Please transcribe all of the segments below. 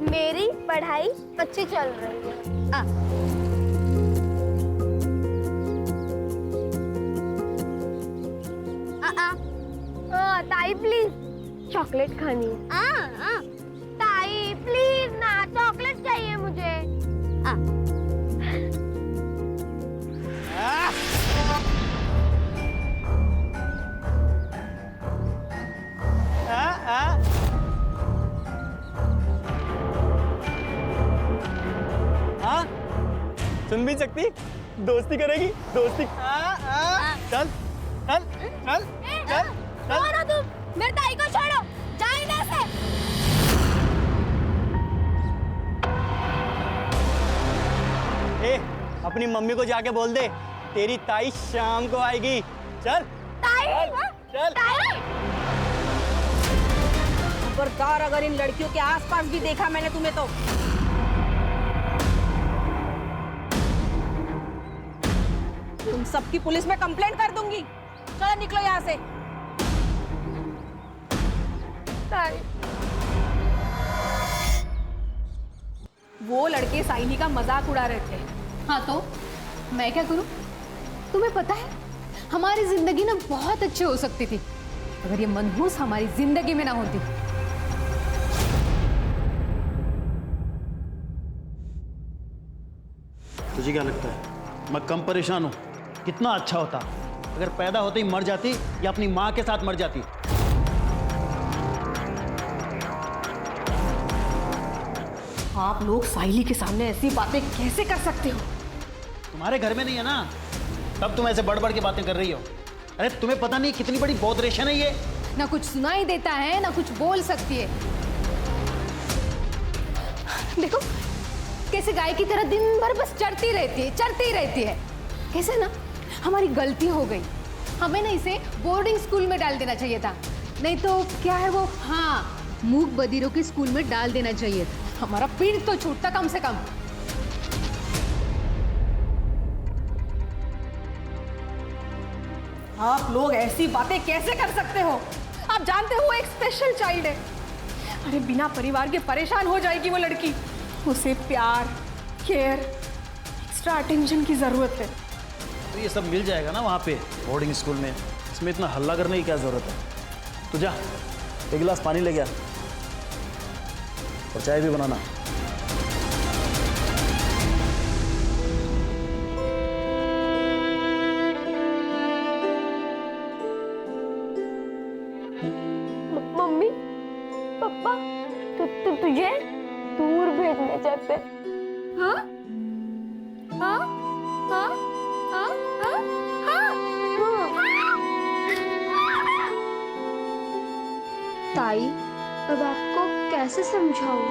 मेरी पढ़ाई अच्छी चल रही है। ताई प्लीज चॉकलेट खानी है। ताई प्लीज ना, चॉकलेट चाहिए मुझे। सुन भी सकती, दोस्ती करेगी, दोस्ती। चल चल चल चल छोड़ो तुम, मेरे ताई को छोड़ो, जाओ इधर से। ए, अपनी मम्मी को जाके बोल दे, तेरी ताई शाम को आएगी। चल ताई, चल ताई। खबरदार अगर इन लड़कियों के आसपास भी देखा मैंने तुम्हें तो तुम सबकी पुलिस में कंप्लेंट कर दूंगी। चलो निकलो यहाँ से। ताई, वो लड़के साइनी का मजाक उड़ा रहे थे। हाँ तो मैं क्या करूं? तुम्हें पता है हमारी जिंदगी ना बहुत अच्छी हो सकती थी अगर ये मनहूस हमारी जिंदगी में ना होती। तुझे क्या लगता है मैं कम परेशान हूं? कितना अच्छा होता अगर पैदा होते ही मर जाती या अपनी मां के साथ मर जाती। आप लोग साइली के सामने ऐसी बातें कैसे कर सकते हो? तुम्हारे घर में नहीं है ना, तब तुम ऐसे बढ़ बढ़ के बातें कर रही हो। अरे तुम्हें पता नहीं कितनी बड़ी बौद्रेशन है ये। ना कुछ सुनाई देता है ना कुछ बोल सकती है। देखो कैसे गाय की तरह दिन भर बस चढ़ती रहती है। कैसे ना हमारी गलती हो गई, हमें ना इसे बोर्डिंग स्कूल में डाल देना चाहिए था, नहीं तो क्या है वो, हाँ, मूक बधिरों के स्कूल में डाल देना चाहिए था। हमारा पीठ तो छूटता कम से कम। आप लोग ऐसी बातें कैसे कर सकते हो? आप जानते हो वो एक स्पेशल चाइल्ड है। अरे बिना परिवार के परेशान हो जाएगी वो लड़की। उसे प्यार, केयर, एक्स्ट्रा अटेंशन की जरूरत है। तो ये सब मिल जाएगा ना वहाँ पे बोर्डिंग स्कूल में, इसमें इतना हल्ला करने की क्या जरूरत है? तो जा एक गिलास पानी ले गया और चाय भी बनाना। मम्मी पापा तुझे दूर भेजने चाहते। हाँ हाँ हाँ हाँ हाँ ताई, अब आपको कैसे समझाऊं?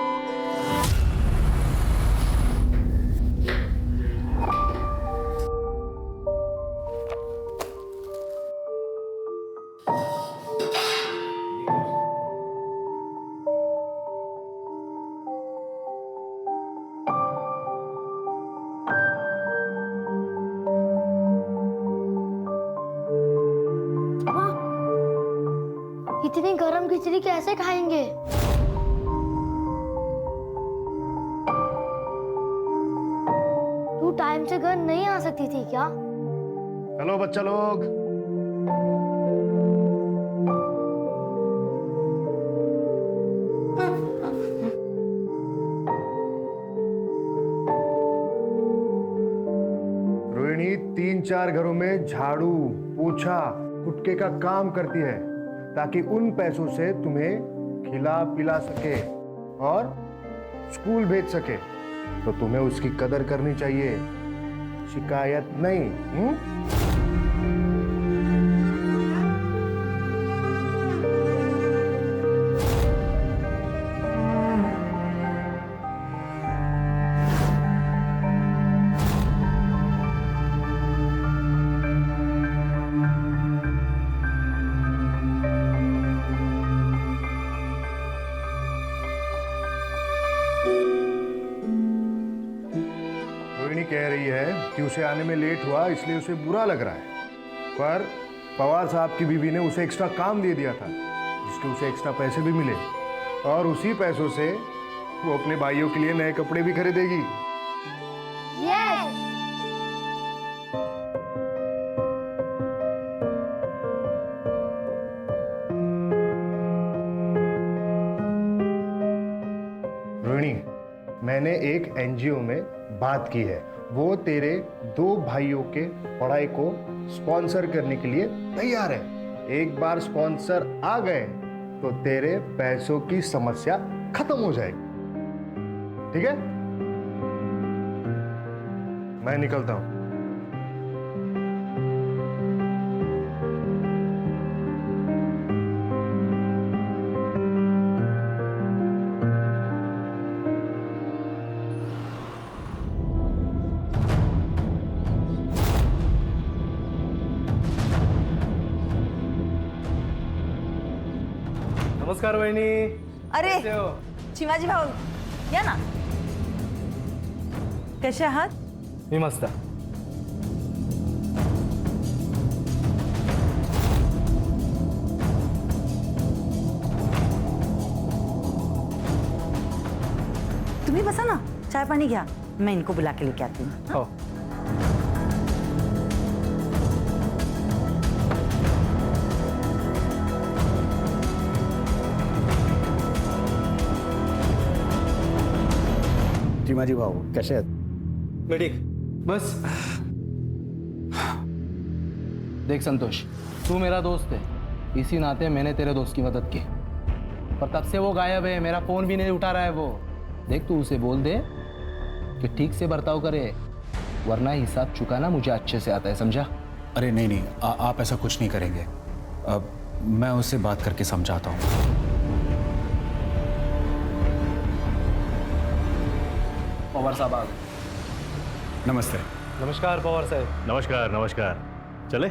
इतनी गरम खिचड़ी कैसे खाएंगे? तू टाइम से घर नहीं आ सकती थी क्या? चलो बच्चा लोग, रोहिणी 3-4 घरों में झाड़ू, पोछा, कुटके का काम करती है ताकि उन पैसों से तुम्हें खिला पिला सके और स्कूल भेज सके। तो तुम्हें उसकी कदर करनी चाहिए, शिकायत नहीं। कह रही है कि उसे आने में लेट हुआ इसलिए उसे बुरा लग रहा है, पर पवार साहब की बीवी ने उसे एक्स्ट्रा काम दे दिया था जिसके उसे एक्स्ट्रा पैसे भी मिले। और उसी पैसों से वो अपने भाइयों के लिए नए कपड़े भी खरीदेगी। यस। रोहिणी, मैंने एक एनजीओ में बात की है, वो तेरे 2 भाइयों के पढ़ाई को स्पॉन्सर करने के लिए तैयार है। एक बार स्पॉन्सर आ गए तो तेरे पैसों की समस्या खत्म हो जाएगी। ठीक है, मैं निकलता हूं। नमस्कार वहिनी. अरे कसे हो? शिवाजी भाऊ या ना. कसे आहात? मी मस्त. तुम्ही बसा ना, चाय पानी घ्या, मैं इनको बुला के लेके आती हूँ. हो. चिमाजी भाऊ कसे आहेत? मी ठीक. बस. देख संतोष, तू मेरा दोस्त है, इसी नाते मैंने तेरे दोस्त की मदद की, पर तब से वो गायब है, मेरा फोन भी नहीं उठा रहा है वो. देख तू उसे बोल दे कि ठीक से बर्ताव करे, वरना हिसाब चुकाना मुझे अच्छे से आता है, समझा? अरे नहीं नहीं, आप ऐसा कुछ नहीं करेंगे. अब मैं उससे बात करके समझाता हूँ. पवार साहब आ गए. नमस्ते. नमस्कार पवार साहब. नमस्कार नमस्कार. चले.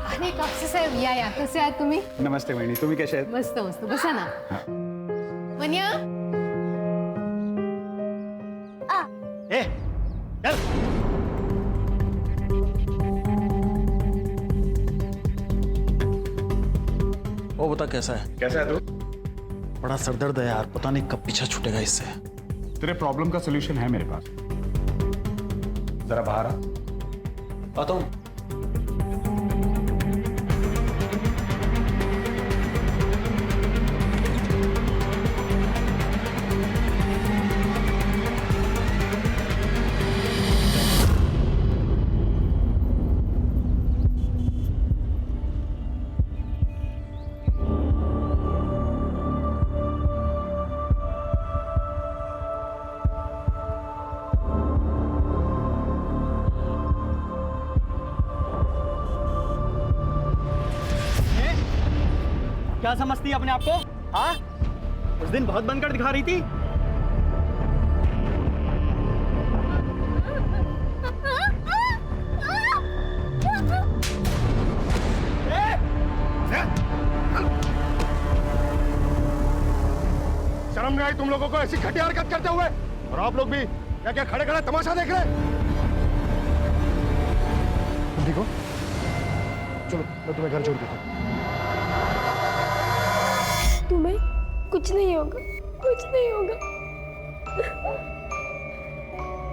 अरे कापसे साहेब या कसे आहात तुम्ही? नमस्ते वहिनी, तुम्ही कसे आहेत? मस्त मस्त, बसा ना. मन्या ए चल. वो बता कैसा है? कैसा है तू? बड़ा सरदर्द है यार, पता नहीं कब पीछा छूटेगा इससे. तेरे प्रॉब्लम का सलूशन है मेरे पास. जरा बाहर आ. आता हूँ. क्या समझती है अपने आप को? हाँ, उस दिन बहुत बनकर दिखा रही थी. शर्म नहीं आई तुम लोगों को ऐसी घटिया हरकत करते हुए? और आप लोग भी क्या क्या खड़े खड़े तमाशा देख रहे? तुम देखो, चलो मैं तुम्हें घर छोड़ देता हूँ. तुम्हें कुछ नहीं होगा, कुछ नहीं होगा.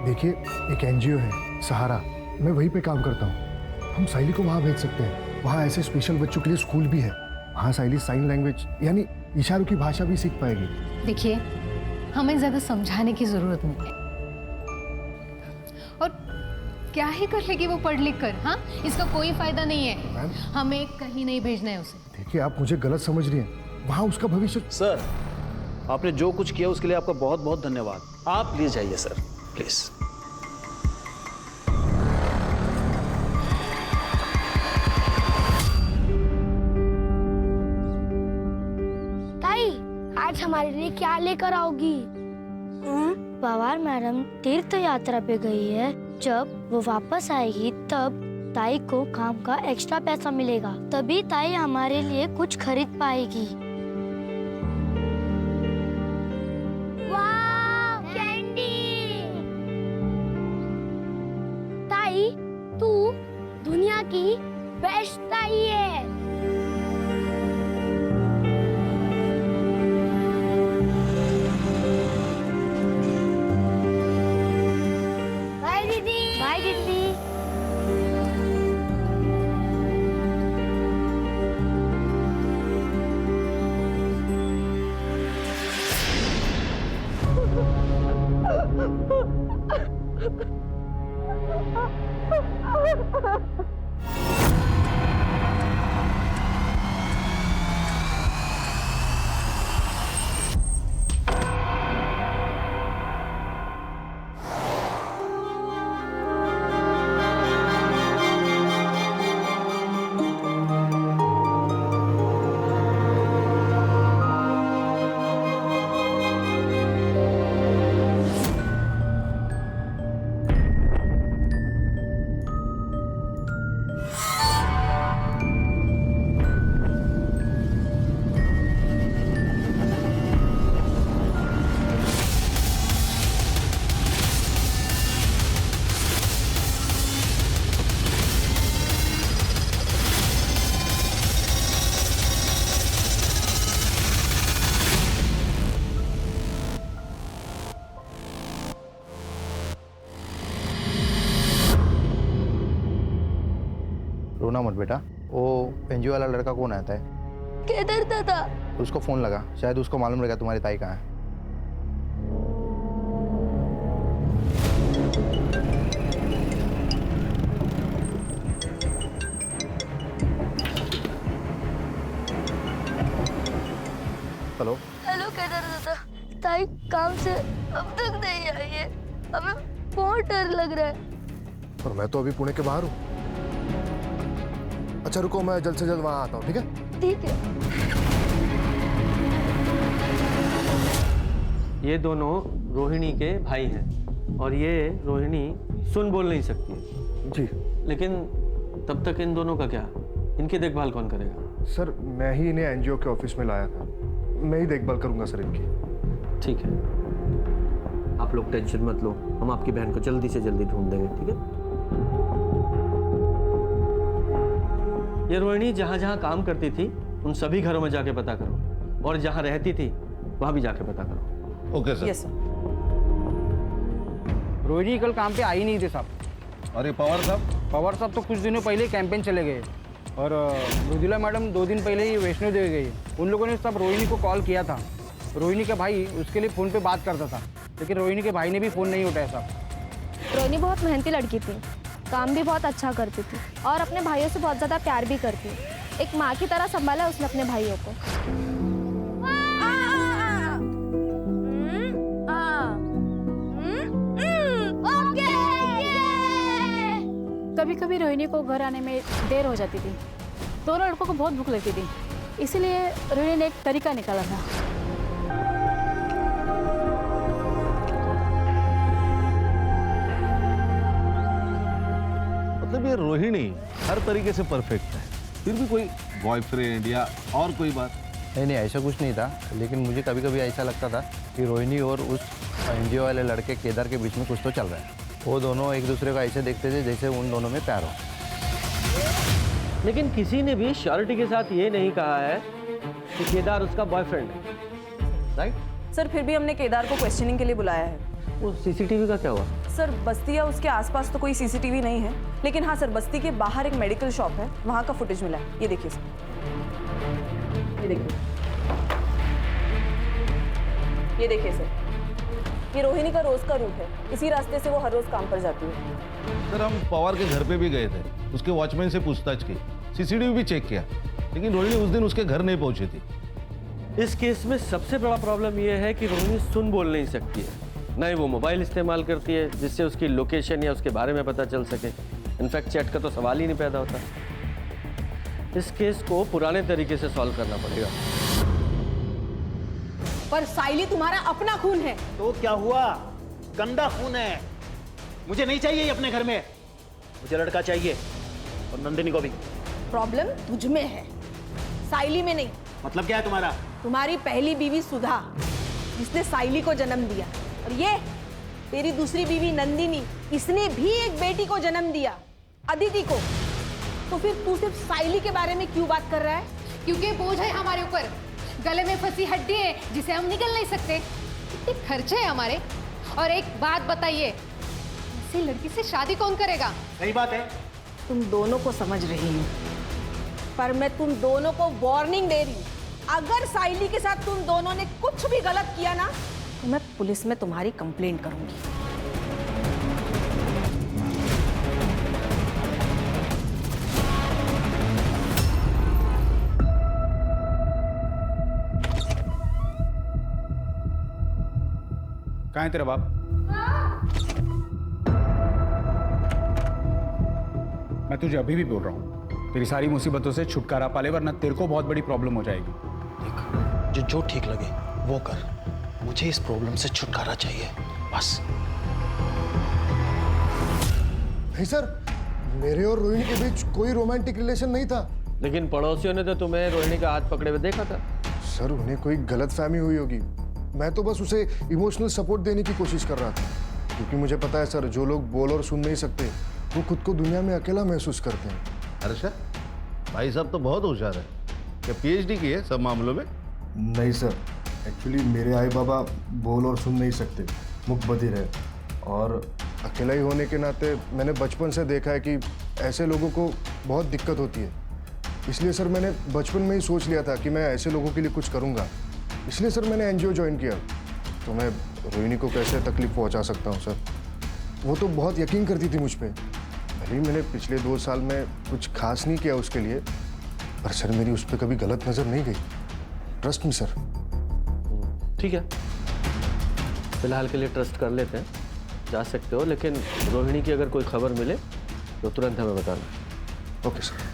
देखिए, एक एनजीओ है सहारा, मैं वहीं पे काम करता हूँ. हम साइली को वहाँ भेज सकते हैं. वहाँ ऐसे स्पेशल बच्चों के लिए स्कूल भी है. वहाँ साइली साइन लैंग्वेज यानी इशारों की भाषा भी सीख पाएगी. देखिए, हमें ज्यादा समझाने की जरूरत नहीं है. और क्या ही कर लेगी वो पढ़ लिख कर? हाँ, इसका कोई फायदा नहीं है. मैम, हमें कहीं नहीं भेजना है उसे. देखिए आप मुझे गलत समझ रही हैं. वहाँ उसका भविष्य. सर, आपने जो कुछ किया उसके लिए आपका बहुत बहुत धन्यवाद. आप प्लीज जाइए सर, प्लीज. ताई, आज हमारे लिए क्या लेकर आओगी? पवार मैडम तीर्थ यात्रा पे गई है. जब वो वापस आएगी तब ताई को काम का एक्स्ट्रा पैसा मिलेगा, तभी ताई हमारे लिए कुछ खरीद पाएगी. वाह, कैंडी! रोना मत बेटा। वो एनजीओ वाला लड़का कौन आता है? केदार दादा। उसको फोन लगा, शायद उसको मालूम रहेगा तुम्हारी ताई कहाँ है। हेलो हेलो केदार दादा, ताई काम से अब तक नहीं आई है, हमें बहुत डर लग रहा है। पर मैं तो अभी पुणे के बाहर हूँ। अच्छा रुको, मैं जल्द से जल्द वहाँ आता हूँ, ठीक है? ठीक है। ये दोनों रोहिणी के भाई हैं और ये रोहिणी सुन बोल नहीं सकती है। जी। लेकिन तब तक इन दोनों का क्या, इनकी देखभाल कौन करेगा? सर मैं ही इन्हें एनजीओ के ऑफिस में लाया था, मैं ही देखभाल करूंगा सर इनकी। ठीक है, आप लोग टेंशन मत लो, हम आपकी बहन को जल्दी से जल्दी ढूंढ देंगे, ठीक है? ये रोहिणी जहाँ जहाँ काम करती थी उन सभी घरों में जाके पता करो, और जहाँ रहती थी वहाँ भी जाके पता करो। Okay sir. Yes sir. Rohini कल काम पे आई नहीं थे साहब। अरे पवार साहब? पवार साहब तो कुछ दिनों पहले कैंपेन चले गए, और मृदुला मैडम 2 दिन पहले ही वैष्णो देवी गई। उन लोगों ने सब रोहिणी को कॉल किया था। रोहिणी का भाई उसके लिए फ़ोन पे बात करता था, लेकिन रोहिणी के भाई ने भी फ़ोन नहीं उठाया साहब। रोहिणी बहुत मेहनती लड़की थी, काम भी बहुत अच्छा करती थी और अपने भाइयों से बहुत ज़्यादा प्यार भी करती। एक माँ की तरह संभाला उसने अपने भाइयों को। कभी कभी रोहिणी को घर आने में देर हो जाती थी। दोनों लड़कों को बहुत भूख लगती थी, इसीलिए रोहिणी ने एक तरीका निकाला था। मतलब ये रोहिणी हर तरीके से परफेक्ट है, फिर भी कोई बॉयफ्रेंड या और कोई बात? नहीं ऐसा कुछ नहीं था, लेकिन मुझे कभी कभी ऐसा लगता था कि रोहिणी और उस एनजीओ वाले लड़के केदार के बीच में कुछ तो चल रहा है। वो दोनों एक दूसरे को ऐसे देखते थे जैसे उन दोनों में प्यार हो। लेकिन किसी ने भी श्योरिटी के साथ ये नहीं कहा है कि केदार उसका बॉयफ्रेंड है, राइट? सर फिर भी हमने केदार को क्वेश्चनिंग के लिए बुलाया है। वो सीसीटीवी का क्या हुआ? सर बस्ती या उसके आसपास तो कोई सीसीटीवी नहीं है, लेकिन हाँ सर बस्ती के बाहर एक मेडिकल शॉप है, वहाँ का फुटेज मिला है। ये देखिए सर, ये देखिए, ये देखिए सर, ये रोहिणी का रोज का रूट है। इसी रास्ते से वो हर रोज काम पर जाती है। सर हम पवार के घर पे भी गए थे, उसके वॉचमैन से पूछताछ की, सीसीटीवी भी चेक किया, लेकिन रोहिणी उस दिन उसके घर नहीं पहुंची थी। इस केस में सबसे बड़ा प्रॉब्लम यह है कि रोहिणी सुन बोल नहीं सकती है, न ही वो मोबाइल इस्तेमाल करती है जिससे उसकी लोकेशन या उसके बारे में पता चल सके। इनफैक्ट चैट का तो सवाल ही नहीं पैदा होता। इस केस को पुराने तरीके से सॉल्व करना पड़ेगा। पर साइली तुम्हारा अपना खून है। तो क्या हुआ, गंदा खून है, मुझे नहीं चाहिए ये अपने घर में। मुझे लड़का चाहिए, और नंदिनी को भी। प्रॉब्लम तुझ में है, साइली में नहीं। मतलब क्या है तुम्हारा? तुम्हारी पहली बीवी सुधा, जिसने साइली को जन्म दिया, और ये तेरी दूसरी बीवी नंदिनी, इसने भी एक बेटी को जन्म दिया, अदिति को। तो फिर तू सिर्फ साइली के बारे में क्यों बात कर रहा है? क्योंकि बोझ है हमारे ऊपर, गले में फंसी हड्डी है जिसे हम निकल नहीं सकते, इतने खर्चे हैं हमारे। और एक बात बताइए, ऐसी लड़की से शादी कौन करेगा? सही बात है। तुम दोनों को समझ रही हूँ, पर मैं तुम दोनों को वार्निंग दे रही हूँ। अगर साइली के साथ तुम दोनों ने कुछ भी गलत किया ना, तो मैं पुलिस में तुम्हारी कंप्लेंट करूंगी। कहाँ है तेरा बाप? मैं तुझे अभी भी बोल रहा हूँ, तेरी सारी मुसीबतों से छुटकारा पा ले, वरना तेरे को बहुत बड़ी प्रॉब्लम हो जाएगी। देख, जो ठीक लगे वो कर, मुझे इस प्रॉब्लम से छुटकारा चाहिए बस। नहीं सर, मेरे और रोहिणी के बीच कोई रोमांटिक रिलेशन नहीं था। लेकिन पड़ोसियों ने तो तुम्हें रोहिणी का हाथ पकड़े हुए देखा था। सर, उन्हें कोई गलतफहमी हुई होगी। मैं तो बस उसे इमोशनल सपोर्ट देने की कोशिश कर रहा था, क्योंकि मुझे पता है सर, जो लोग बोल और सुन नहीं सकते वो खुद को दुनिया में अकेला महसूस करते हैं। अच्छा, भाई साहब तो बहुत होशियार है। क्या पीएचडी की है सब मामलों में? नहीं सर, एक्चुअली मेरे आई बाबा बोल और सुन नहीं सकते, मुख बधिर है, और अकेला ही होने के नाते मैंने बचपन से देखा है कि ऐसे लोगों को बहुत दिक्कत होती है। इसलिए सर मैंने बचपन में ही सोच लिया था कि मैं ऐसे लोगों के लिए कुछ करूँगा। इसलिए सर मैंने एनजीओ ज्वाइन किया। तो मैं रोहिणी को कैसे तकलीफ पहुँचा सकता हूँ सर? वो तो बहुत यकीन करती थी मुझ पर। भले ही मैंने पिछले 2 साल में कुछ खास नहीं किया उसके लिए, पर सर मेरी उस पर कभी गलत नज़र नहीं गई। Trust me sir. ठीक है, फिलहाल के लिए ट्रस्ट कर लेते हैं, जा सकते हो, लेकिन रोहिणी की अगर कोई खबर मिले तो तुरंत हमें बताना। Okay sir.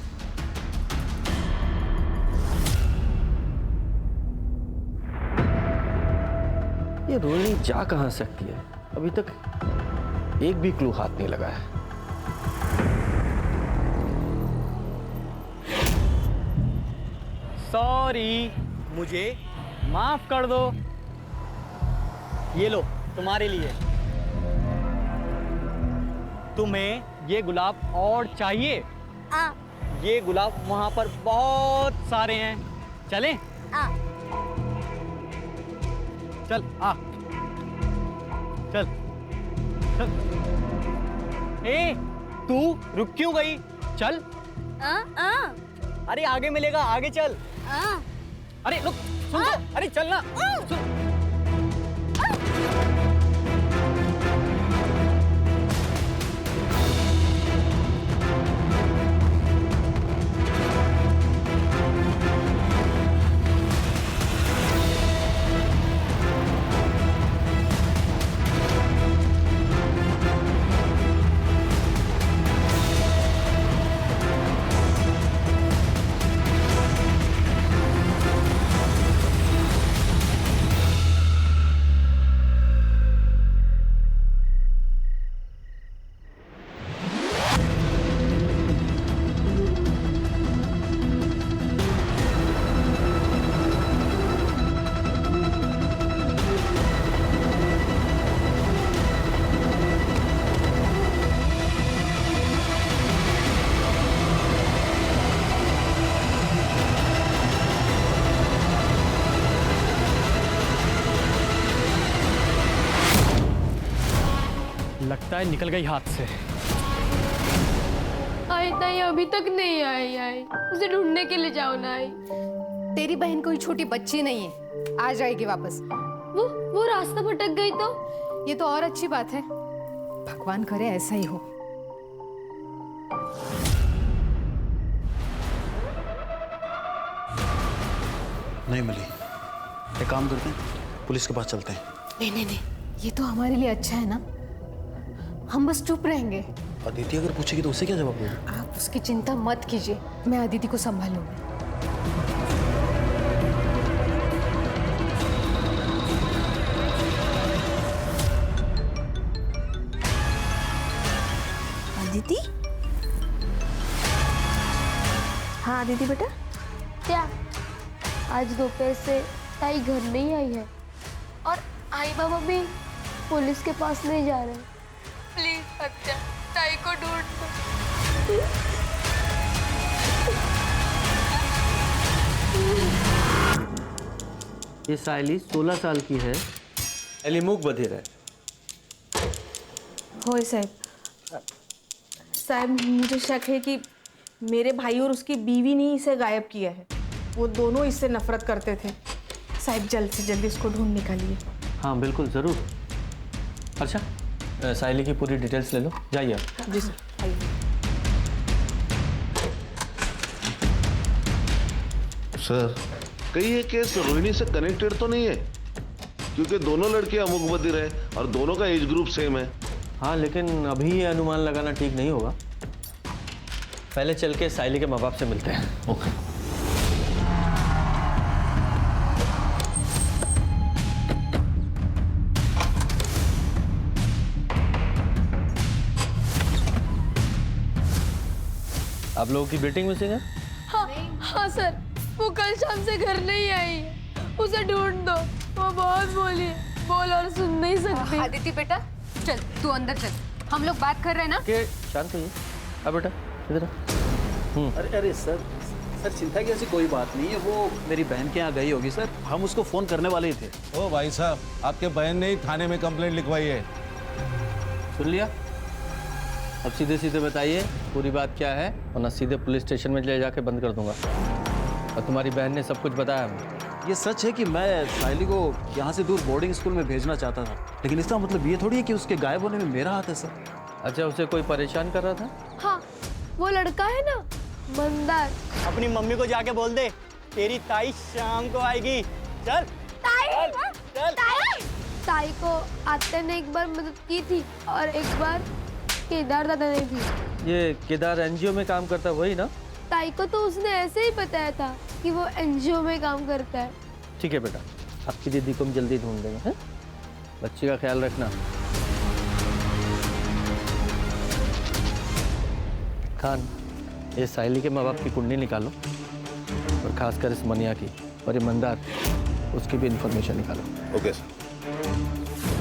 ये रोहिणी जा कहाँ सकती है? अभी तक एक भी क्लू हाथ नहीं लगा है। सॉरी, मुझे माफ कर दो। ये लो तुम्हारे लिए। तुम्हें ये गुलाब और चाहिए? ये गुलाब वहां पर बहुत सारे हैं। चलें? चल आ, चल चल। ए, तू रुक क्यों गई? चल। अरे आगे मिलेगा, आगे चल। अरे रुक, सुन तो, अरे चल ना। सुन। लगता है निकल गई हाथ से। आई ताई अभी तक नहीं आई। उसे ढूंढने के लिए जाओ ना। आई, तेरी बहन कोई छोटी बच्ची नहीं है, आ जाएगी वापस। वो रास्ता भटक गई तो? ये तो और अच्छी बात है, भगवान करे ऐसा ही हो। नहीं मिली, एक काम करते हैं, पुलिस के पास चलते हैं। नहीं, ये तो हमारे लिए अच्छा है ना, हम बस चुप रहेंगे। अदिति अगर पूछेगी तो उसे क्या जवाब देगा? आप उसकी चिंता मत कीजिए, मैं अदिति को संभालूंगी। अदिति? हाँ अदिति बेटा। क्या आज दोपहर से ताई घर नहीं आई है और आई बाबा भी पुलिस के पास नहीं जा रहे? प्लीज सत्या, ताई को ढूंढ दो। ये सायली 16 साल की है, सायली मूक बधिर है। होय साहब, मुझे शक है कि मेरे भाई और उसकी बीवी ने इसे गायब किया है। वो दोनों इससे नफरत करते थे। साहब जल्द से जल्द इसको ढूंढ निकालिए। हाँ बिल्कुल ज़रूर। अच्छा साइली की पूरी डिटेल्स ले लो, जाइए आप। जी सर, आइए। सर कहीं ये केस रोहिणी से कनेक्टेड तो नहीं है? क्योंकि दोनों लड़के अमुक बधिर है और दोनों का एज ग्रुप सेम है। हाँ लेकिन अभी ये अनुमान लगाना ठीक नहीं होगा, पहले चल के साइली के माँ बाप से मिलते हैं। ओके। आप लोगों की मीटिंग मिसिंग है? हाँ सर, वो कल शाम से घर नहीं आई। उसे ढूंढ दो, वो बहुत बोली, बोल और सुन नहीं सकती। आदित्य बेटा चल, तू अंदर चल, हम लोग बात कर रहे हैं ना। के शांत होइए। अब बेटा इधर आ। अरे अरे सर चिंता की ऐसी कोई बात नहीं है, वो मेरी बहन के यहाँ गई होगी सर, हम उसको फ़ोन करने वाले ही थे। ओ भाई साहब, आपके बहन ने ही थाने में कंप्लेंट लिखवाई है। सुन लिया? अब सीधे सीधे बताइए पूरी बात क्या है, वरना सीधे पुलिस स्टेशन में ले जाके बंद कर दूंगा। और तुम्हारी बहन ने सब कुछ बताया हमें। ये सच है कि मैं साइली को यहाँ से दूर बोर्डिंग स्कूल में भेजना चाहता था, लेकिन इसका मतलब ये थोड़ी है कि उसके गायब होने में मेरा हाथ है सर। अच्छा, उसे कोई परेशान कर रहा था? हाँ, वो लड़का है ना मंदार। अपनी मम्मी को जाके बोल दे तेरी ताई शाम को आएगी। चल ताई, चल। ताई को आते ने एक बार मदद की थी और एक बार केदार दादा ने भी। ये केदार एनजीओ में काम करता है वही ना? ताई को तो उसने ऐसे ही बताया था कि वो एनजीओ में काम करता है। ठीक है बेटा, आपकी दीदी को हम जल्दी ढूंढ देंगे, हैं? बच्ची का ख्याल रखना। खान, ये साइली के माँ बाप की कुंडली निकालो और खासकर इस मनिया की, और ये मंदार, उसकी भी इंफॉर्मेशन निकालो। Okay sir.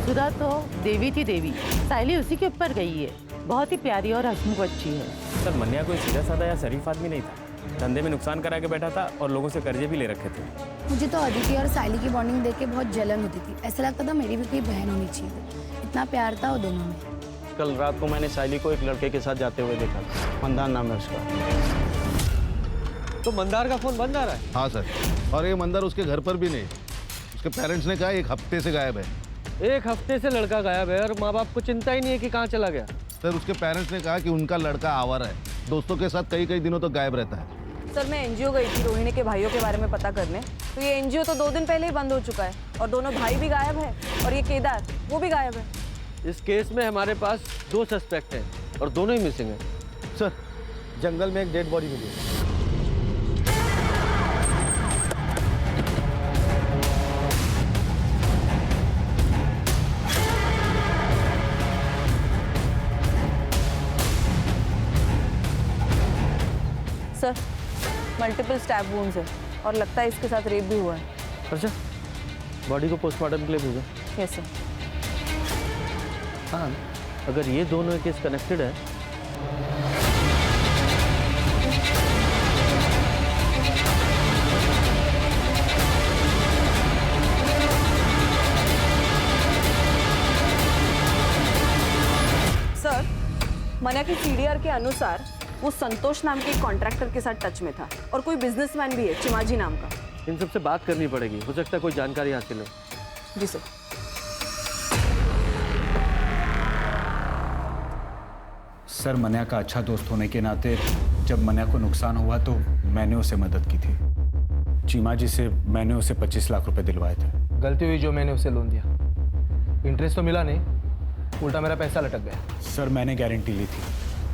सुधा तो देवी थी देवी, साइली उसी के ऊपर गई है। बहुत ही प्यारी और हंसमुख बच्ची है। सर मनिया कोई सीधा साधा या शरीफ आदमी नहीं था, धंधे में नुकसान करा के बैठा था और लोगों से कर्जे भी ले रखे थे। मुझे तो अदिति और साइली की बॉन्डिंग देख के बहुत जलन होती थी, ऐसा लगता था मेरी भी कोई बहन होनी चाहिए। इतना प्यार था वो दोनों में। कल रात को मैंने साइली को एक लड़के के साथ जाते हुए देखा, मंदार नाम है उसका। तो मंदार का फोन बंद आ रहा है? हाँ सर, और ये मंदार उसके घर पर भी नहीं, उसके पेरेंट्स ने कहा 1 हफ्ते से गायब है। 1 हफ्ते से लड़का गायब है और माँ बाप को चिंता ही नहीं है कि कहाँ चला गया। सर उसके पेरेंट्स ने कहा कि उनका लड़का आवारा है, दोस्तों के साथ कई दिनों तो गायब रहता है। सर मैं एनजीओ गई थी रोहिणी के भाइयों के बारे में पता करने, तो ये एनजीओ तो 2 दिन पहले ही बंद हो चुका है और दोनों भाई भी गायब है और ये केदार वो भी गायब है। इस केस में हमारे पास 2 सस्पेक्ट हैं और दोनों ही मिसिंग हैं। सर जंगल में एक डेड बॉडी मिली है। सर मल्टीपल स्टैब वुंड्स है और लगता है इसके साथ रेप भी हुआ है। अच्छा, बॉडी को पोस्टमार्टम के लिए भेजो। Yes sir. हाँ, अगर ये दोनों केस कनेक्टेड है सर, मनिया की सीडीआर के अनुसार वो संतोष नाम के एक कॉन्ट्रैक्टर के साथ टच में था और कोई बिजनेसमैन भी है चिमाजी नाम का। इन सबसे बात करनी पड़ेगी, हो सकता है कोई जानकारी हासिल हो। जी सर। सर मनिया का अच्छा दोस्त होने के नाते जब मनिया को नुकसान हुआ तो मैंने उसे मदद की थी। चीमा जी से मैंने उसे 25 लाख रुपए दिलवाए थे। गलती हुई जो मैंने उसे लोन दिया, इंटरेस्ट तो मिला नहीं, उल्टा मेरा पैसा लटक गया। सर मैंने गारंटी ली थी,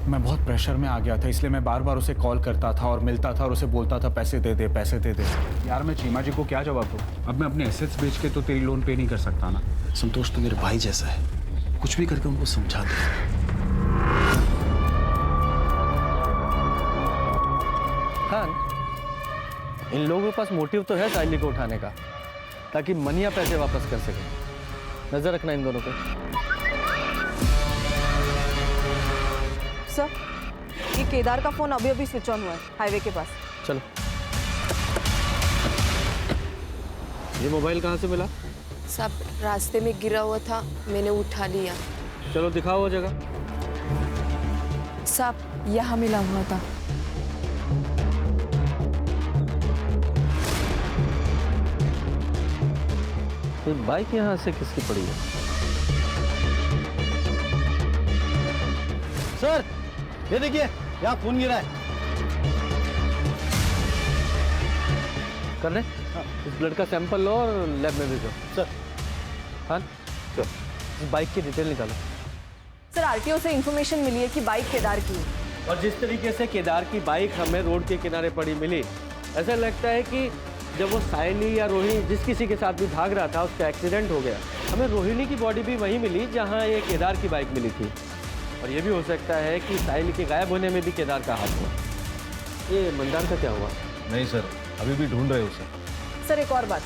मैं बहुत प्रेशर में आ गया था, इसलिए मैं बार बार उसे कॉल करता था और मिलता था और उसे बोलता था पैसे दे दे पैसे दे दे। यार मैं चीमा जी को क्या जवाब दूँ? अब मैं अपने एसेट्स बेच के तो तेरी लोन पे नहीं कर सकता ना। संतोष तो मेरे भाई जैसा है, कुछ भी करके उनको समझा दे। खान, इन लोगों के पास मोटिव तो है साइली को उठाने का, ताकि मनिया पैसे वापस कर सके। नजर रखना इन दोनों पे। सर ये केदार का फोन अभी अभी स्विच ऑन हुआ है हाईवे के पास। चलो। ये मोबाइल कहाँ से मिला? सब रास्ते में गिरा हुआ था, मैंने उठा लिया। चलो दिखाओ वो जगह। सब यहाँ मिला हुआ था। ये बाइक यहाँ से किसकी पड़ी है? सर ये देखिए, यहाँ खून गिरा है। कर रहे? इस ब्लड का सैंपल लो और लैब में भेजो। सर। हाँ चलो, इस बाइक की डिटेल निकालो। सर आरटीओ से इंफॉर्मेशन मिली है कि बाइक केदार की है। और जिस तरीके से केदार की बाइक हमें रोड के किनारे पड़ी मिली, ऐसा लगता है कि जब वो सायली या रोहिणी जिस किसी के साथ भी भाग रहा था उसका एक्सीडेंट हो गया। हमें रोहिणी की बॉडी भी वहीं मिली जहां ये केदार की बाइक मिली थी। और ये भी हो सकता है कि सायली के गायब होने में भी केदार का हाथ हुआ। ये मंदार का क्या हुआ? नहीं सर, अभी भी ढूंढ रहे उसे। सर एक और बात,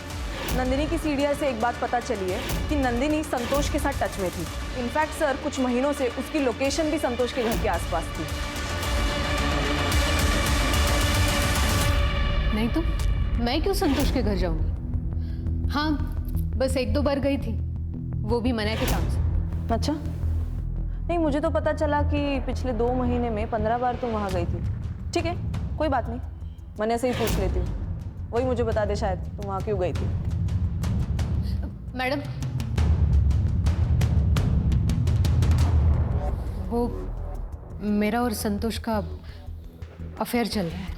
नंदिनी की सीडीआर से एक बात पता चली है कि नंदिनी संतोष के साथ टच में थी। इनफैक्ट सर कुछ महीनों से उसकी लोकेशन भी संतोष के घर के आसपास थी। नहीं तो मैं क्यों संतोष के घर जाऊंगी? हाँ बस 1-2 बार गई थी, वो भी मना के काम से। अच्छा, नहीं मुझे तो पता चला कि पिछले 2 महीने में 15 बार तुम वहाँ गई थी। ठीक है कोई बात नहीं, मैंने से ही पूछ लेती हूँ, वही मुझे बता दे शायद तुम वहाँ क्यों गई थी। मैडम वो मेरा और संतोष का अफेयर चल रहा है।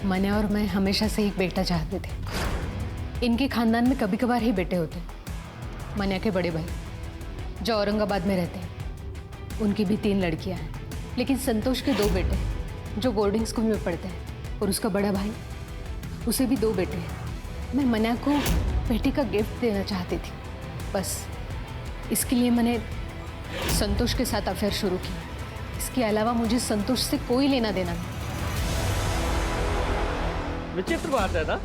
मने और मैं हमेशा से एक बेटा चाहते थे। इनके खानदान में कभी कभार ही बेटे होते हैं। मन्या के बड़े भाई जो औरंगाबाद में रहते हैं, उनकी भी 3 लड़कियां हैं, लेकिन संतोष के 2 बेटे हैं जो बोर्डिंग स्कूल में पढ़ते हैं, और उसका बड़ा भाई, उसे भी 2 बेटे हैं। मैं मन्या को बेटी का गिफ्ट देना चाहती थी, बस इसके लिए मैंने संतोष के साथ अफेयर शुरू किया। इसके अलावा मुझे संतोष से कोई लेना देना नहीं। विचित्र बात है ना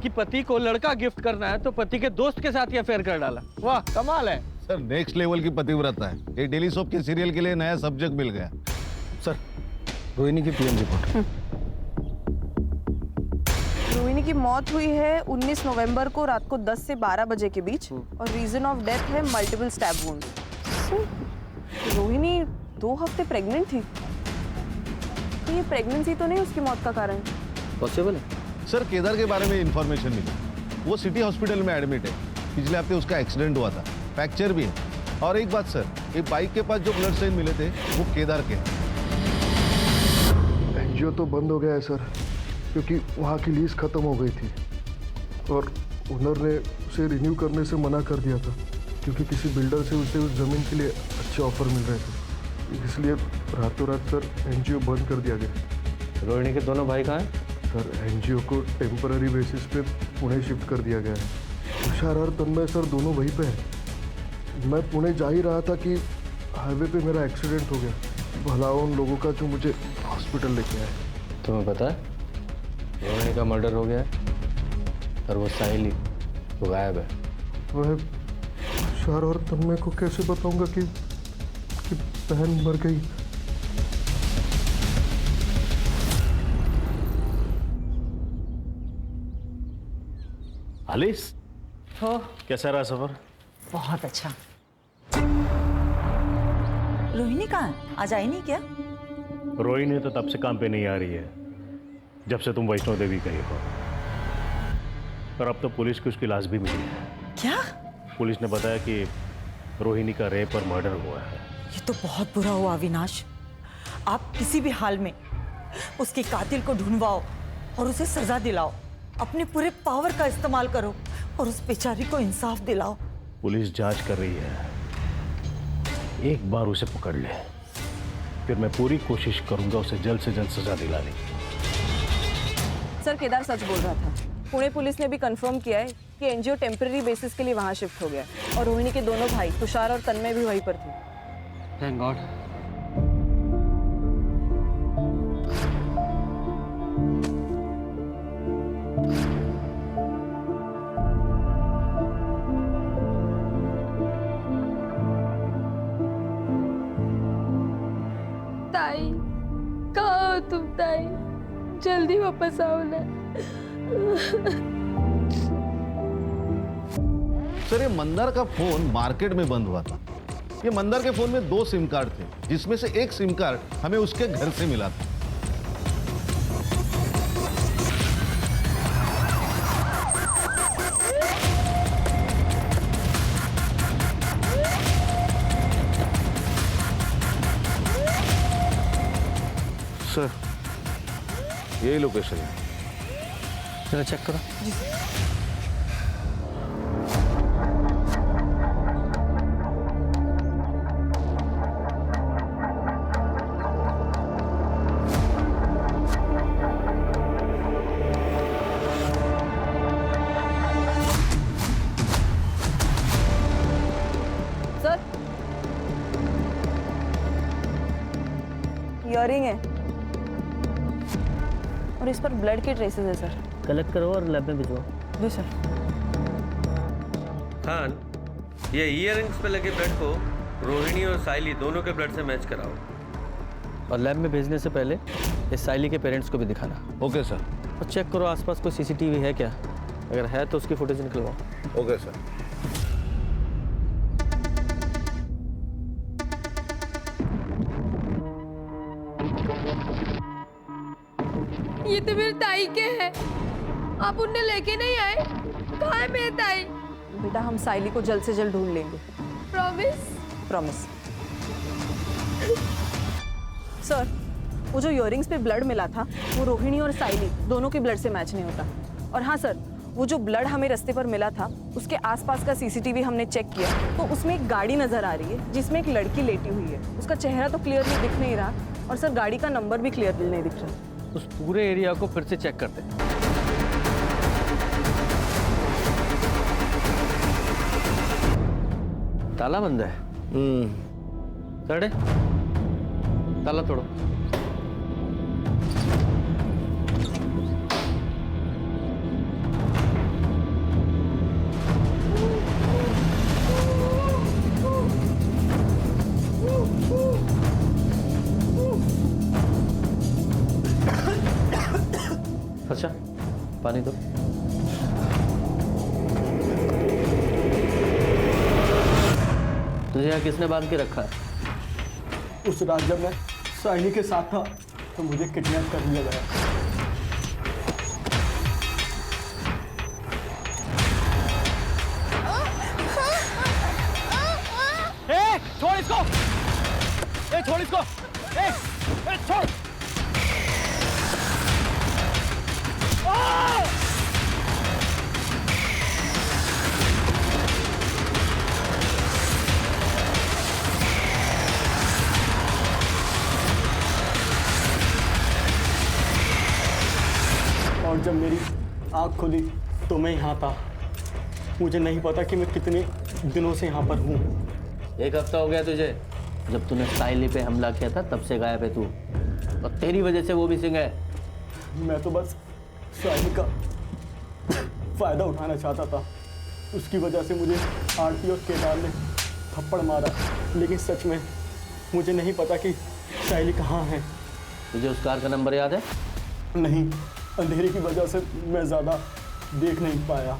कि पति को लड़का गिफ्ट करना है तो पति के दोस्त के साथ ही अफेयर कर डाला। वाह कमाल है सर, नेक्स्ट लेवल की पतिव्रता है। ये डेली सोप के सीरियल के लिए नया सब्जेक्ट मिल गया। सर रोहिणी की पीएम रिपोर्ट। रोहिणी की मौत हुई है 19 नवंबर को रात को 10 से 12 बजे के बीच, और रीजन ऑफ डेथ है मल्टीपल स्टैब वुंड। रोहिणी 2 हफ्ते प्रेग्नेंट थी, तो ये प्रेगनेंसी तो नहीं उसकी मौत का कारण? पॉसिबल है सर, केदार के बारे में इंफॉर्मेशन मिली, वो सिटी हॉस्पिटल में एडमिट है। पिछले हफ्ते उसका एक्सीडेंट हुआ था, फ्रैक्चर भी है। और एक बात सर, ये बाइक के पास जो ब्लड साइन मिले थे वो केदार के हैं। एनजीओ तो बंद हो गया है सर, क्योंकि वहाँ की लीज खत्म हो गई थी और ओनर ने उसे रिन्यू करने से मना कर दिया था, क्योंकि किसी बिल्डर से उसे उस ज़मीन के लिए अच्छे ऑफर मिल रहे थे। इसलिए रातों रात सर एनजीओ बंद कर दिया गया। रोहिणी के दोनों भाई कहाँ हैं? सर एनजीओ को टेम्पररी बेसिस पे पुणे शिफ्ट कर दिया गया है। तुषार और तन्मय सर दोनों वहीं पे हैं। मैं पुणे जा ही रहा था कि हाईवे पे मेरा एक्सीडेंट हो गया। भला उन लोगों का जो मुझे हॉस्पिटल लेके आए। तुम्हें पता है रोहिणी का मर्डर हो गया है और वो साहिली वो गायब है। वह तुषार और तन्मय को कैसे बताऊंगा कि बहन मर गई? आलिस हो, कैसा रहा सफर? बहुत अच्छा। रोहिणी कहाँ है? आज आई नहीं क्या? रोहिणी तो तब से काम पे नहीं आ रही है जब से तुम वैष्णो देवी गई हो, और अब तो पुलिस को उसकी लाश भी मिली है। क्या? पुलिस ने बताया कि रोहिणी का रेप और मर्डर हुआ है। ये तो बहुत बुरा हुआ अविनाश। आप किसी भी हाल में उसके कातिल को ढूंढवाओ और उसे सजा दिलाओ। अपने पूरे पावर का इस्तेमाल करो और उस बेचारी को इंसाफ दिलाओ। पुलिस जांच कर रही है, एक बार उसे पकड़ ले, फिर मैं पूरी कोशिश करूंगा उसे जल्द से जल्द सजा दिलाने की। सर केदार सच बोल रहा था। पुणे पुलिस ने भी कंफर्म किया है कि एनजीओ टेम्पररी बेसिस के लिए वहां शिफ्ट हो गया, और रोहिणी के दोनों भाई तुषार और तन्मय भी वहीं पर थे। Thank God. ताई कहाँ हो तुम? ताई जल्दी वापस आओ ना। सर ये मंदार का फोन मार्केट में बंद हुआ था। ये मंदार के फोन में 2 सिम कार्ड थे, जिसमें से एक सिम कार्ड हमें उसके घर से मिला था। सर यही लोकेशन है। जरा चेक करो। जी सर। इयरिंग है और इस पर ब्लड के ट्रेसेस है सर। कलेक्ट करो और लैब में भिजवाओ। जी सर। खान, ये ईयरिंग्स पे लगे ब्लड को रोहिणी और साइली दोनों के ब्लड से मैच कराओ और लैब में भेजने से पहले इस साइली के पेरेंट्स को भी दिखाना। Okay sir. और चेक करो आसपास कोई सीसीटीवी है क्या, अगर है तो उसकी फुटेज निकलवाओ। Okay sir. ये तो मेरे ताई के हैं, आप उन्हें लेके नहीं आए? कहाँ है मेरे ताई? बेटा हम साइली को जल्द से जल्द ढूंढ लेंगे। प्रॉमिस? प्रॉमिस। सर वो जो इयरिंग्स पे ब्लड मिला था वो रोहिणी और साइली दोनों के ब्लड से मैच नहीं होता। और हाँ सर, वो जो ब्लड हमें रास्ते पर मिला था उसके आसपास का सीसीटीवी हमने चेक किया तो उसमें एक गाड़ी नजर आ रही है जिसमें एक लड़की लेटी हुई है। उसका चेहरा तो क्लियरली दिख नहीं रहा और सर गाड़ी का नंबर भी क्लियरली नहीं दिख रहा। उस पूरे एरिया को फिर से चेक करते। ताला बंद है। साढ़े ताला तोड़ो। अच्छा पानी दो। तुझे यहाँ किसने बांध के रखा है? उस रात जब मैं साइली के साथ था तो मुझे किडनैप कर लिया गया। छोड़ इसको! छोड़ इसको! छोड़! और जब मेरी आँख खुली तो मैं यहाँ था। मुझे नहीं पता कि मैं कितने दिनों से यहाँ पर हूँ। 1 हफ्ता हो गया तुझे। जब तूने साइली पे हमला किया था तब से गायब है तू, और तेरी वजह से वो भी सिंह है। मैं तो बस साइली का फायदा उठाना चाहता था। उसकी वजह से मुझे आरती और केदार ने थप्पड़ मारा, लेकिन सच में मुझे नहीं पता कि साइली कहाँ है। तुझे उस कार का नंबर याद है? नहीं, अंधेरे की वजह से मैं ज़्यादा देख नहीं पाया।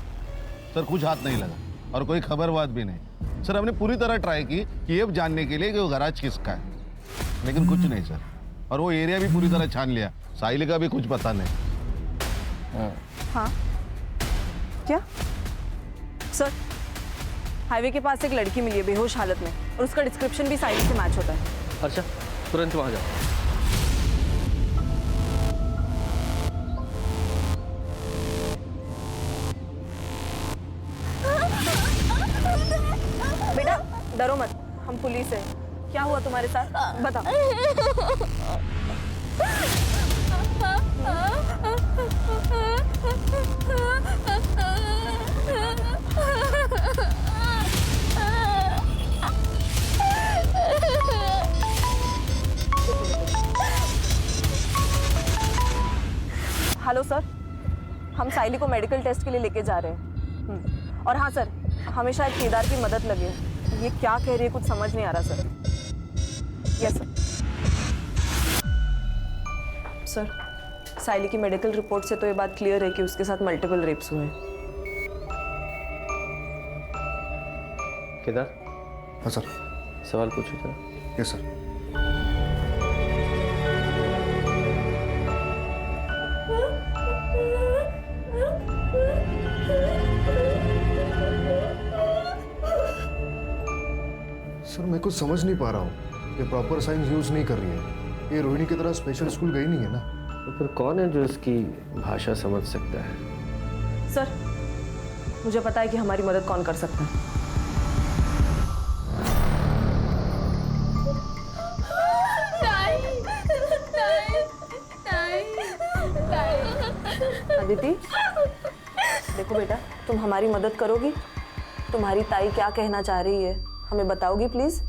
सर कुछ हाथ नहीं लगा और कोई खबरबात भी नहीं। सर हमने पूरी तरह ट्राई की कि ये जानने के लिए कि वो गैराज किसका है, लेकिन कुछ नहीं सर। और वो एरिया भी पूरी तरह छान लिया, साहिल का भी कुछ पता नहीं। हाँ क्या सर? हाईवे के पास एक लड़की मिली है बेहोश हालत में और उसका डिस्क्रिप्शन भी साहिल से मैच होता है। अच्छा तुरंत वहाँ जाओ। बेटा डरो मत, हम पुलिस है। क्या हुआ तुम्हारे साथ बताओ। हेलो सर, हम साइली को मेडिकल टेस्ट के लिए लेके जा रहे हैं। और हाँ सर, हमें शायद केदार की मदद लगे। ये क्या कह रही है कुछ समझ नहीं आ रहा सर। Yes sir. सर साइली की मेडिकल रिपोर्ट से तो ये बात क्लियर है कि उसके साथ मल्टीपल रेप्स हुए हैं। केदार। हाँ सर। सवाल पूछो जरा। Yes sir. सर मैं कुछ समझ नहीं पा रहा हूँ। ये प्रॉपर साइंस यूज नहीं कर रही है। ये रोहिणी की तरह स्पेशल स्कूल गई नहीं है ना। तो फिर कौन है जो इसकी भाषा समझ सकता है? सर, मुझे पता है कि हमारी मदद कौन कर सकता है। अदिति, देखो बेटा, तुम हमारी मदद करोगी? तुम्हारी ताई क्या कहना चाह रही है हमें बताओगी प्लीज?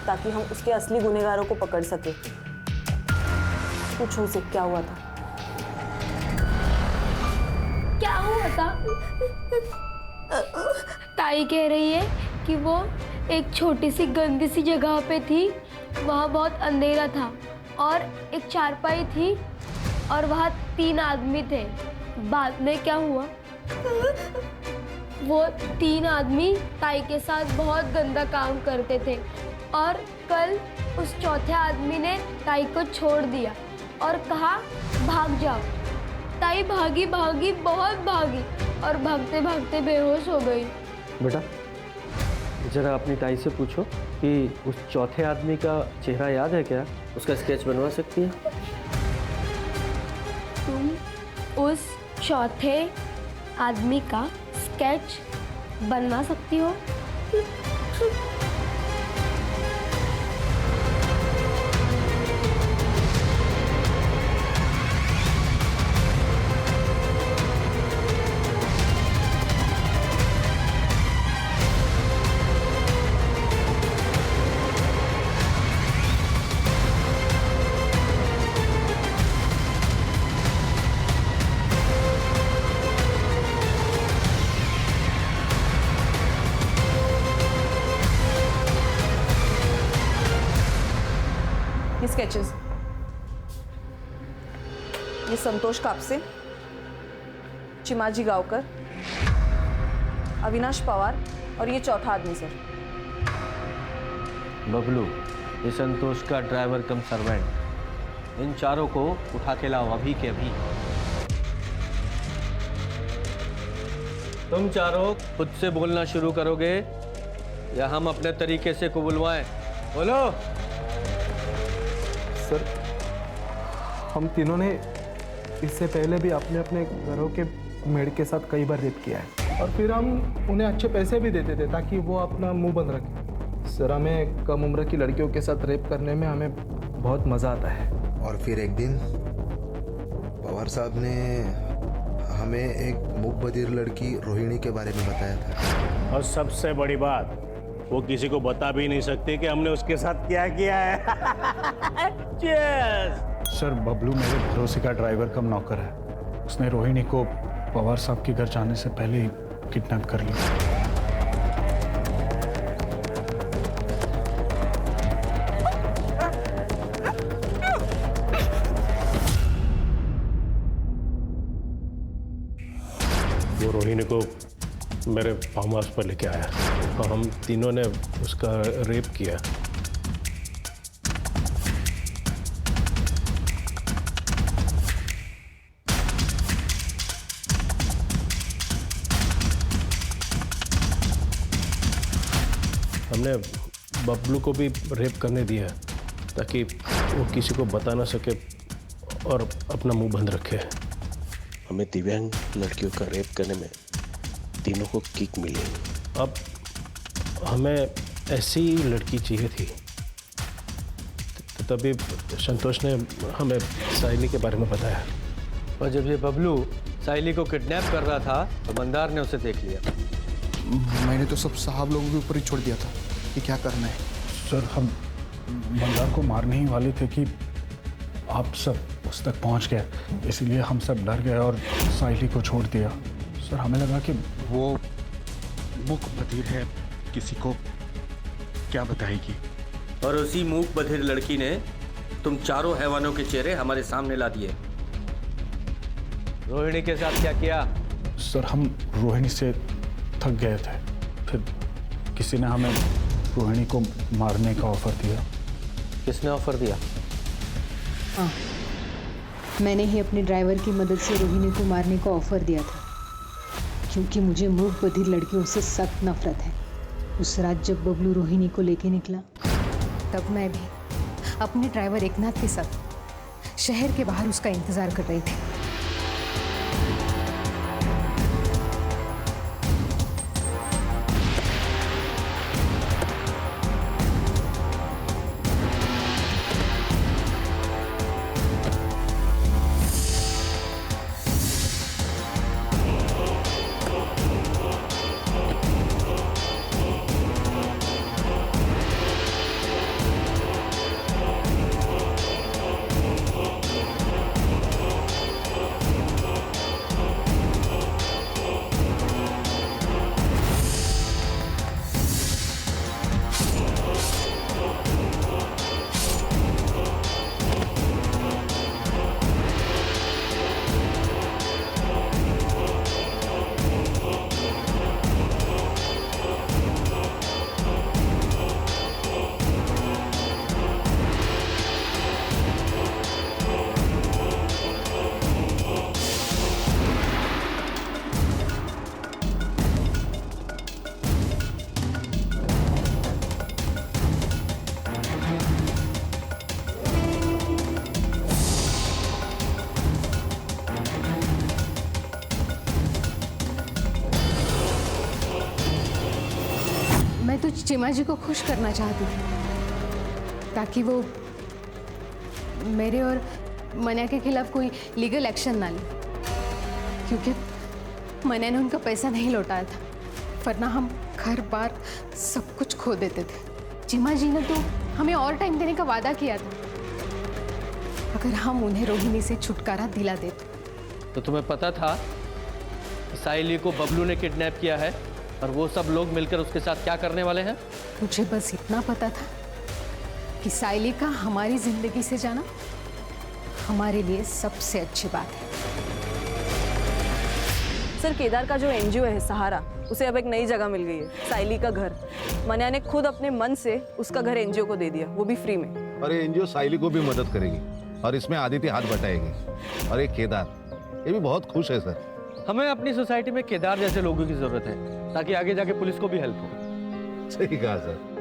ताकि हम उसके असली गुनहगारों को पकड़ सके। पूछो उसे क्या हुआ था। क्या हुआ था? ताई कह रही है कि वो एक छोटी सी गंदी सी जगह पे थी, वहाँ बहुत अंधेरा था और एक चारपाई थी और वहाँ 3 आदमी थे। बाद में क्या हुआ? वो 3 आदमी ताई के साथ बहुत गंदा काम करते थे और कल उस चौथे आदमी ने ताई को छोड़ दिया और कहा भाग जाओ। ताई भागी भागी बहुत भागी और भागते भागते बेहोश हो गई। बेटा जरा अपनी ताई से पूछो कि उस चौथे आदमी का चेहरा याद है क्या? उसका स्केच बनवा सकती है? तुम उस चौथे आदमी का स्केच बनवा सकती हो? स्केचेस, ये संतोष कापसे, चिमाजी गांवकर, अविनाश पवार और ये चौथा आदमी सर। बबलू, ये संतोष का ड्राइवर कम सर्वेंट। इन चारों को उठा के लाओ अभी के अभी। तुम चारों खुद से बोलना शुरू करोगे या हम अपने तरीके से को बुलवाएं? बोलो। सर, हम तीनों ने इससे पहले भी अपने अपने घरों के मेड के साथ कई बार रेप किया है और फिर हम उन्हें अच्छे पैसे भी देते थे ताकि वो अपना मुंह बंद रखें। सर, हमें कम उम्र की लड़कियों के साथ रेप करने में हमें बहुत मज़ा आता है। और फिर एक दिन पवार साहब ने हमें एक मूक बधिर लड़की रोहिणी के बारे में बताया था। और सबसे बड़ी बात, वो किसी को बता भी नहीं सकती कि हमने उसके साथ क्या किया है। सर, बबलू मेरे भरोसे का ड्राइवर कम नौकर है। उसने रोहिणी को पवार साहब के घर जाने से पहले ही किडनैप कर लिया। वो रोहिणी को मेरे फार्म हाउस पर लेके आया और हम तीनों ने उसका रेप किया। हमने बबलू को भी रेप करने दिया ताकि वो किसी को बता ना सके और अपना मुंह बंद रखे। हमें दिव्यांग लड़कियों का रेप करने में तीनों को किक मिली। अब हमें ऐसी लड़की चाहिए थी, तो तभी संतोष ने हमें साइली के बारे में बताया। और जब ये बबलू साइली को किडनैप कर रहा था तो मंदार ने उसे देख लिया। मैंने तो सब साहब लोगों के ऊपर ही छोड़ दिया था कि क्या करना है। सर, हम मंदार को मारने ही वाले थे कि आप सब उस तक पहुंच गए, इसलिए हम सब डर गए और साइली को छोड़ दिया। सर, हमें लगा कि वो मूक बधिर है, किसी को क्या बताएगी। और उसी मूक बधिर लड़की ने तुम चारों हैवानों के चेहरे हमारे सामने ला दिए। रोहिणी के साथ क्या किया? सर, हम रोहिणी से थक गए थे, फिर किसी ने हमें रोहिणी को मारने का ऑफर दिया। किसने ऑफर दिया? हाँ, मैंने ही अपने ड्राइवर की मदद से रोहिणी को मारने का ऑफर दिया था, क्योंकि मुझे मूक बधिर लड़कियों से सख्त नफरत है। उस रात जब बबलू रोहिणी को लेके निकला, तब मैं भी अपने ड्राइवर एकनाथ के साथ शहर के बाहर उसका इंतजार कर रही थी। मैं तो चिमा जी को खुश करना चाहती थी ताकि वो मेरे और मन्या के खिलाफ कोई लीगल एक्शन ना ले, क्योंकि मन्या ने उनका पैसा नहीं लौटाया था, वरना हम घर बार सब कुछ खो देते थे। चिमा जी ने तो हमें और टाइम देने का वादा किया था अगर हम उन्हें रोहिणी से छुटकारा दिला देते। तो तुम्हें पता था साइली को बबलू ने किडनैप किया है और वो सब लोग मिलकर उसके साथ क्या करने वाले हैं? मुझे बस इतना पता था कि साइली का हमारी जिंदगी से जाना हमारे लिए सबसे अच्छी बात है। सर, केदार का जो एनजीओ है सहारा, उसे अब एक नई जगह मिल गई है, साइली का घर। मन्या ने खुद अपने मन से उसका घर एनजीओ को दे दिया, वो भी फ्री में। और ये एनजीओ साइली को भी मदद करेगी और इसमें आदित्य हाथ बटाएगी। और ये केदार, ये भी बहुत खुश है सर। हमें अपनी सोसाइटी में केदार जैसे लोगों की जरूरत है ताकि आगे जाके पुलिस को भी हेल्प हो। सही कहा सर।